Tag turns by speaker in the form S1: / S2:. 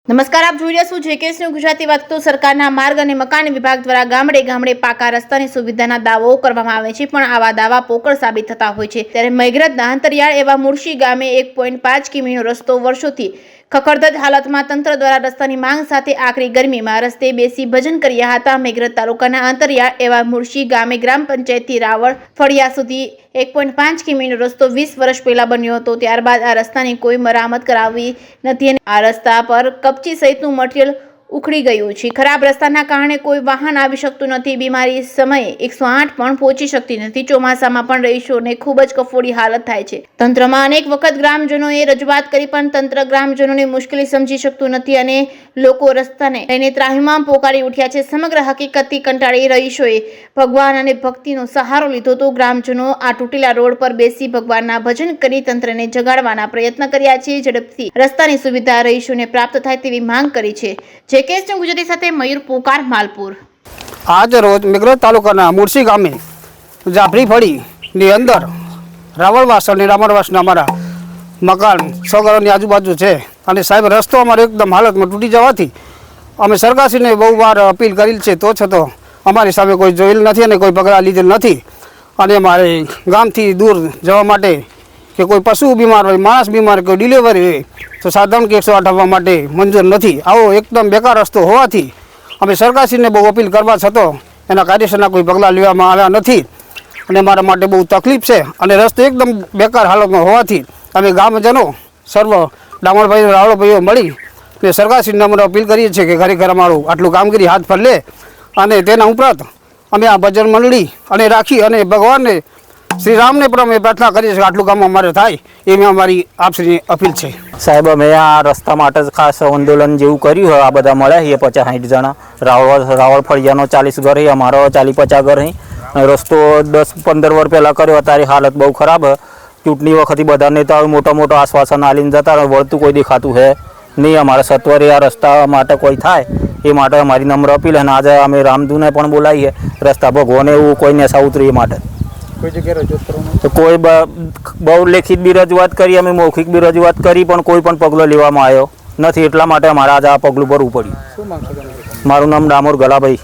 S1: નમસ્કાર, આપ જોઈ રહ્યા છો જેકેએસ ન્યૂઝ ગુજરાતી વાત. તો સરકારના માર્ગ અને મકાન વિભાગ દ્વારા ગામડે ગામડે પાકા રસ્તાની સુવિધાના દાવાઓ કરવામાં આવે છે, પણ આવા દાવા પોકળ સાબિત થતા હોય છે. ત્યારે મેઘરજના અંતરિયાળ એવા મુરશી ગામે 1.5 કિમીનો રસ્તો વર્ષોથી ખખડધજ હાલતમાં તંત્ર દ્વારા રસ્તાની માંગ સાથે આકરી ગરમીમાં રસ્તે બેસી ભજન કર્યા હતા. મેઘરજ તાલુકાના અંતરિયાળ એવા મુરશી ગામે ગ્રામ પંચાયતથી રાવળ ફળિયા સુધી 1.5 કિમીનો રસ્તો 20 વર્ષ પહેલા બન્યો હતો. ત્યારબાદ આ રસ્તાની કોઈ મરામત કરાવી નથી અને આ રસ્તા પર કપચી સહિતનું મટીરીયલ ઉખડી ગયું છે. ખરાબ રસ્તાના કારણે કોઈ વાહન આવી શકતું નથી. બીમારી સમયે 108 પણ પહોંચી શકતી નથી. ચોમાસામાં પણ રહીશોને ખૂબ જ કફોડી હાલત થાય છે. તંત્રમાં અનેક વખત ગ્રામજનોએ રજૂઆત કરી પણ તંત્ર ગ્રામજનોની મુશ્કેલી સમજી શકતું નથી અને લોકો રસ્તાને લઈને ત્રાહિમામ પોકારી ઉઠ્યા છે. સમગ્ર હકીકતથી કંટાળી રહીશોએ ભગવાન અને ભક્તિનો સહારો લીધો તો ગ્રામજનો આ તૂટેલા રોડ પર બેસી ભગવાનના ભજન કરી તંત્રને જગાડવાના પ્રયત્ન કર્યા છે. ઝડપથી રસ્તાની સુવિધા રહીશોને પ્રાપ્ત થાય તેવી માંગ કરી છે. જેકેએસ ન્યૂઝ ગુજરાતી સાથે મયુર પોકાર, માલપુર.
S2: આજ રોજ મેઘરજ તાલુકાના મુરશી ગામે જાફરી ફળીની અંદર રાવળવાસ અને રામરવાસના અમારા મકાન 100 ઘરોની આજુબાજુ છે અને સાહેબ રસ્તો અમારો એકદમ હાલતમાં તૂટી જવાથી અમે સરકારશ્રીને બહુ વાર અપીલ કરેલ છે, તો છતાં અમારી સામે કોઈ જોયેલ નથી અને કોઈ પગલાં લીધેલ નથી. અને અમારે ગામથી દૂર જવા માટે કે કોઈ પશુ બીમાર હોય, માણસ બીમાર, કોઈ ડિલિવરી હોય તો સાધારણ કે 108 આવવા માટે મંજૂર નથી. આવો એકદમ બેકાર રસ્તો હોવાથી અમે સરકારશ્રીને બહુ અપીલ કરવા છતાં એના કાયદેસરના કોઈ પગલાં લેવામાં આવ્યા નથી અને અમારા માટે બહુ તકલીફ છે. અને રસ્તો એકદમ બેકાર હાલતમાં હોવાથી અમે ગામજનો સર્વ ડામણભાઈઓ, રાવળભાઈઓ મળી ને સરકારશ્રીને અમે અપીલ કરીએ છીએ કે ખરેખર અમારું આટલું કામગીરી હાથ પર લે અને તેના ઉપરાંત અમે આ ભજન મંડળી અને રાખી અને ભગવાનને શ્રી રામને પણ અમે પ્રાર્થના કરીએ છીએ કે આટલું કામ અમારે થાય એવી અમારી આપશ્રીની અપીલ છે.
S3: સાહેબ, અમે આ રસ્તા માટે ખાસ આંદોલન જેવું કર્યું હોય. આ બધા મળ્યા છીએ 50-60 જણા. રાવળ ફળિયાનો 40 ઘર છે, અમારો 40-50 ઘર છે. રસ્તો 10-15 વર્ષ પહેલાં કર્યો, અત્યારે હાલત બહુ ખરાબ. ચૂંટણી વખતે બધા નેતાઓ મોટો આશ્વાસન આલીને જતા રહે, વળતું કોઈ દેખાતું છે નહીં. અમારે સત્વરે આ રસ્તા માટે કોઈ થાય એ માટે અમારી નમ્ર અપીલ. અને આજે અમે રામધૂને પણ બોલાવીએ રસ્તા ભગવાને એવું કોઈ નેસા ઉતરે એ માટે.
S2: કોઈ જગ્યાએ રજૂઆત કરવાનું
S3: તો કોઈ બહુ લેખિત બી રજૂઆત કરી, અમે મૌખિક બી રજૂઆત કરી, પણ કોઈ પણ પગલો લેવામાં આવ્યો નથી. એટલા માટે અમારે આજે આ પગલું ભરવું પડ્યું.
S2: શું માંગ છે?
S3: મારું નામ ડામોર ગલાભાઈ.